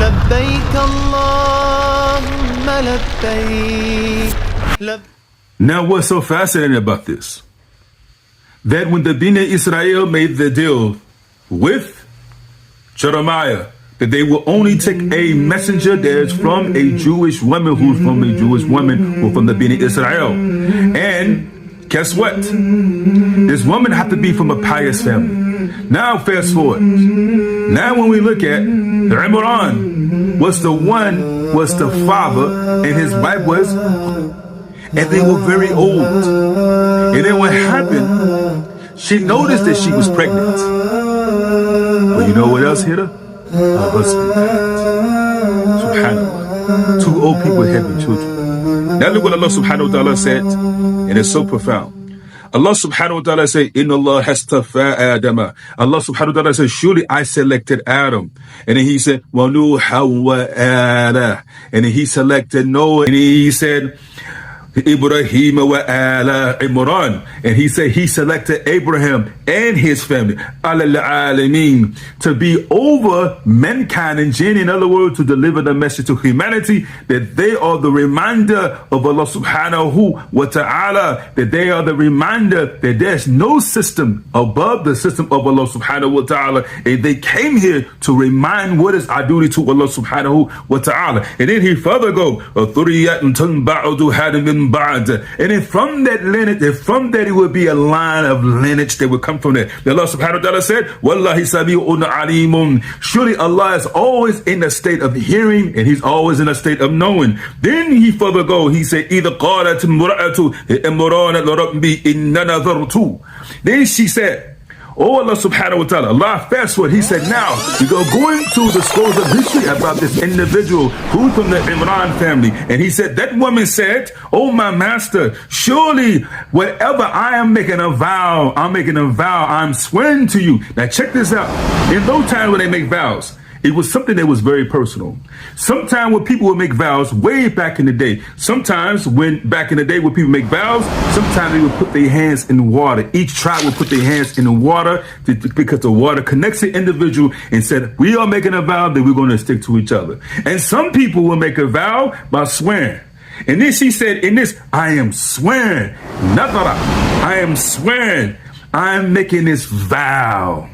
لبيك اللهم لبيك. Now what's so fascinating about this? That when the Bnei Israel made the deal with Jeremiah, that they will only take a messenger that is from a Jewish woman who's from a Jewish woman or from the Bnei Israel. And guess what? This woman had to be from a pious family. Now fast forward. Now when we look at Imran was the father, and his wife was, and they were very old. And then what happened? She noticed that she was pregnant. But you know what else hit her? Her husband died. SubhanAllah. 2 old people having children. Now look what Allah subhanahu wa ta'ala said, and it's so profound. Allah subhanahu wa ta'ala said, Inna Allah hastafa Adama. Allah subhanahu wa ta'ala said, surely I selected Adam. And then he said, wa Nuha wa ala. And then he selected Noah. And he said, Ibrahim wa ala Imran. And he said he selected Abraham and his family, al-alamin, to be over mankind and jinn. In other words, to deliver the message to humanity that they are the reminder of Allah subhanahu wa ta'ala, that they are the reminder that there's no system above the system of Allah subhanahu wa ta'ala. And they came here to remind what is our duty to Allah subhanahu wa ta'ala. And then he further go, and then from that lineage, from that it would be a line of lineage that would come from there. Allah subhanahu wa ta'ala said, Wallahi sami'un alimun. Surely Allah is always in a state of hearing, and He's always in a state of knowing. Then he further go, he said, إِذَا قَالَتْ مُرَأَةُ إِمْرَانَ لَرَبِّي إِنَّ نَذَرْتُ. Then she said, oh Allah subhanahu wa ta'ala, Allah fast forward, he said, now we go going to the scrolls of history about this individual who's from the Imran family. And he said, that woman said, oh my master, surely whatever I am making a vow, I'm swearing to you. Now check this out. In those times when they make vows, it was something that was very personal. Sometimes when people would make vows way back in the day, sometimes when back in the day when people make vows, sometimes they would put their hands in water. Each tribe would put their hands in the water because the water connects the individual and said, we are making a vow that we're going to stick to each other. And some people will make a vow by swearing. And then she said, in this, I am swearing, nadara, I am swearing, I am making this vow.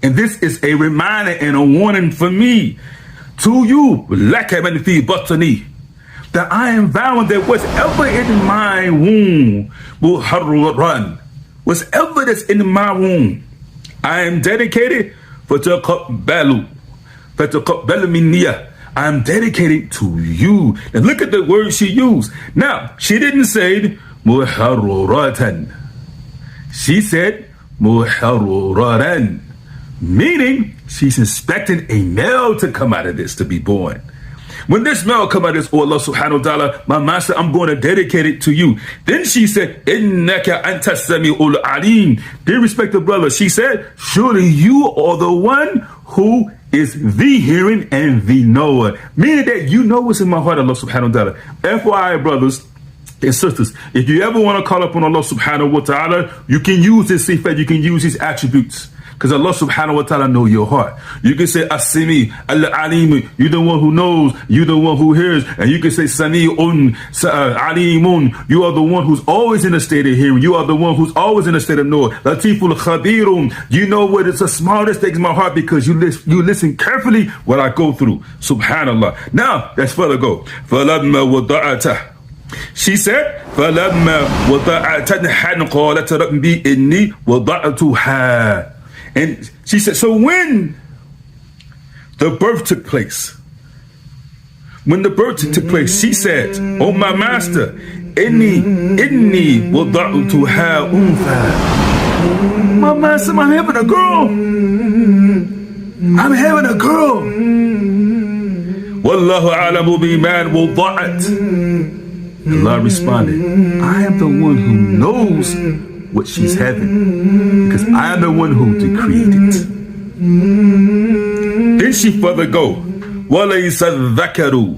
And this is a reminder and a warning for me, to you, that I am vowing that whatever in my womb will run, whatever that's in my womb, I am dedicated I am dedicated to you. And look at the word she used. Now, she didn't say muharruratan. She said muharruratan. Meaning, she's expecting a male to come out of this, to be born. When this male come out of this, oh Allah subhanahu wa ta'ala, my master, I'm going to dedicate it to you. Then she said, Innaka anta sami'ul alim. Dear respected brother, she said, surely you are the one who is the hearing and the knower. Meaning that you know what's in my heart, Allah subhanahu wa ta'ala. FYI, brothers and sisters, if you ever want to call upon Allah subhanahu wa ta'ala, you can use his sifat, you can use his attributes. Because Allah subhanahu wa ta'ala know your heart. You can say As-Simi, Al-Alim, you're the one who knows, you're the one who hears. And you can say Sami'un, Alimun, you are the one who's always in a state of hearing. You are the one who's always in a state of knowing. Latiful Khabirun, you know what is the smartest things in my heart because you listen carefully what I go through. Subhanallah. Now, let's further go. فَلَمَّا وَضَعَتَهُ. She said, فَلَمَّا وَضَعَتَنْ قَالَتَ رَبِّي إِنِّي وَضَعْتُهَا. And she said, so when the birth took place, she said, oh my master, inni wada'tuha untha. My master, I'm having a girl. Wallahu a'lamu biman wada'at. Allah responded, I am the one who knows what she's having, because I am the one who decreed it. Then she further go, وَلَيْسَ الذَّكَرُ.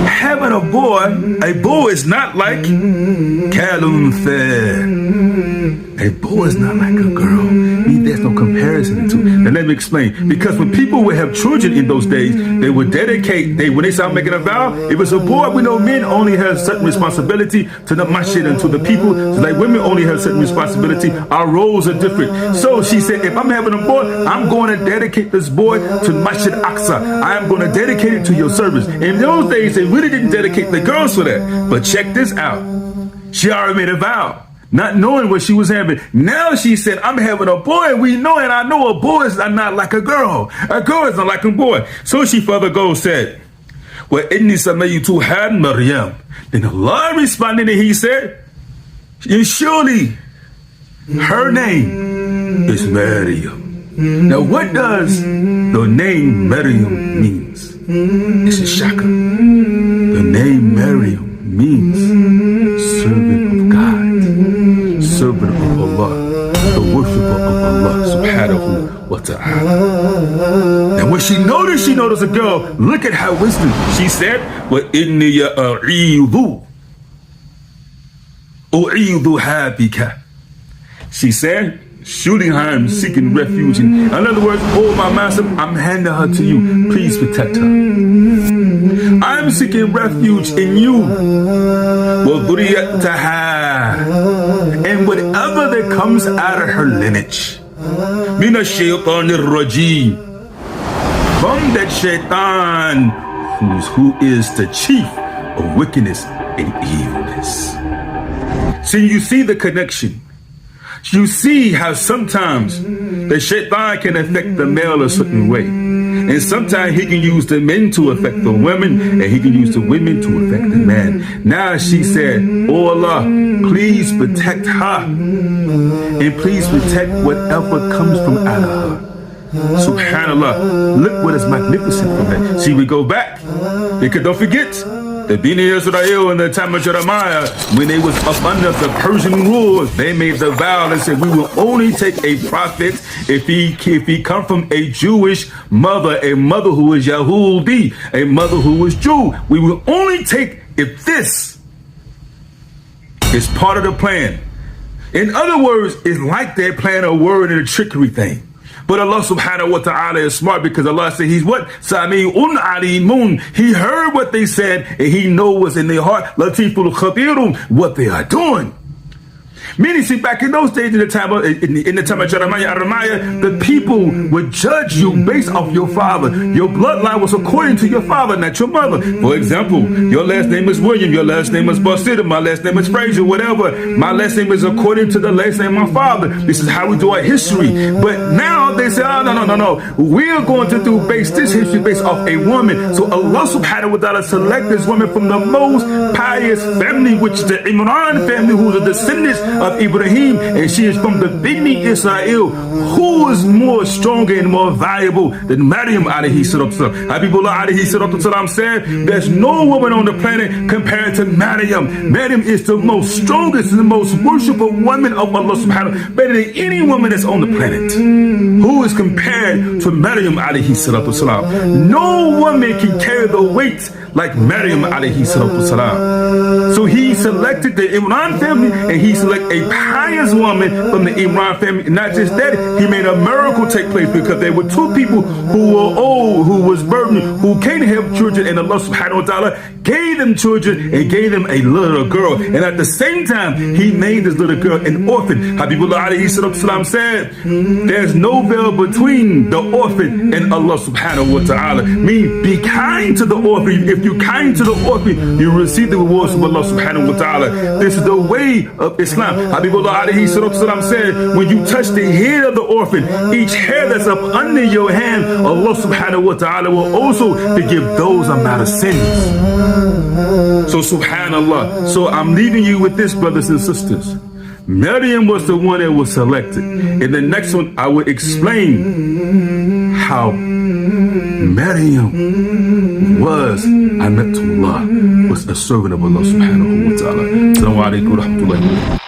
Having a boy is not like كَالُنْثَى. A boy is not like a girl. There's no comparison to it. Now let me explain. Because when people would have children in those days, they would dedicate, when they start making a vow, if it's a boy, we know men only have certain responsibility to the masjid and to the people. So like women only have certain responsibility. Our roles are different. So she said, if I'm having a boy, I'm going to dedicate this boy to Masjid Aqsa. I am going to dedicate it to your service. In those days, they really didn't dedicate the girls for that. But check this out. She already made a vow, not knowing what she was having. Now she said, I'm having a boy. We know, and I know a boy is not like a girl. A girl is not like a boy. So she further goes, said, well, inni samaytu had Maryam. Then Allah responded and he said, and surely her name is Maryam. Now what does the name Maryam means? It's a shaka. The name Maryam means servant of God, servant of Allah, the worshiper of Allah subhanahu wa ta'ala. And when she noticed a girl, look at her wisdom. She said, wa inni u'idhuha bika. She said, surely I am seeking refuge. In other words, oh my master, I'm handing her to you. Please protect her. I'm seeking refuge in you. And whatever that comes out of her lineage. Mina shaytanir rajim. From that shaitan who is the chief of wickedness and evilness. See, you see the connection. You see how sometimes the shaitan can affect the male a certain way. And sometimes he can use the men to affect the women, and he can use the women to affect the man. Now she said, oh Allah, please protect her. And please protect whatever comes from out of her. Subhanallah, look what is magnificent from that. See, we go back, because don't forget, the Bnei Israel in the time of Jeremiah, when they was up under the Persian rule, they made the vow and said, we will only take a prophet if he come from a Jewish mother, a mother who is Yahudi, a mother who is Jew. We will only take if this is part of the plan. In other words, it's like they're playing a word and a trickery thing. But Allah subhanahu wa ta'ala is smart, because Allah said he's what? Sami'un alimun. He heard what they said and he knows what's in their heart. Latiful khabirun, what they are doing. Meaning, see, back in those days, in the time of Jeremiah, the people would judge you based off your father. Your bloodline was according to your father, not your mother. For example, your last name is William, your last name is Basita, my last name is Fraser, whatever. My last name is according to the last name of my father. This is how we do our history. But now they say, oh, no. We're going to base this history based off a woman. So Allah subhanahu wa ta'ala select this woman from the most pious family, which is the Imran family, who's a descendant of Ibrahim, and she is from the Bnei Israel. Who is more stronger and more valuable than Maryam alayhi salatu salam? Habibullah alayhi salatu salam said, there's no woman on the planet compared to Maryam. Maryam is the most strongest and the most worshipful woman of Allah subhanahu wa ta'ala, better than any woman that's on the planet. Who is compared to Maryam alayhi salatu salam? No woman can carry the weight like Maryam alayhi salatu salam. So he selected the Imran family, and he selected a pious woman from the Imran family. And not just that, he made a miracle take place, because there were two people who were old, who was burdened, who can't have children, and Allah subhanahu wa ta'ala gave them children and gave them a little girl. And at the same time, he made this little girl an orphan. Habibullah alayhi salatu salam said, there's no veil between the orphan and Allah subhanahu wa ta'ala. Mean, be kind to the orphan. If you're kind to the orphan, you receive the rewards of Allah subhanahu wa ta'ala. This is the way of Islam. Habibullah alayhi salatu salam said, when you touch the head of the orphan, each hair that's up under your hand, Allah subhanahu wa ta'ala will also forgive those amount of sins. So subhanallah. So I'm leaving you with this, brothers and sisters. Maryam was the one that was selected. In the next one, I will explain how Maryam was Amatullah, was a servant of Allah subhanahu wa ta'ala. Assalamu alaikum wa rahmatullahi wa barakatuh.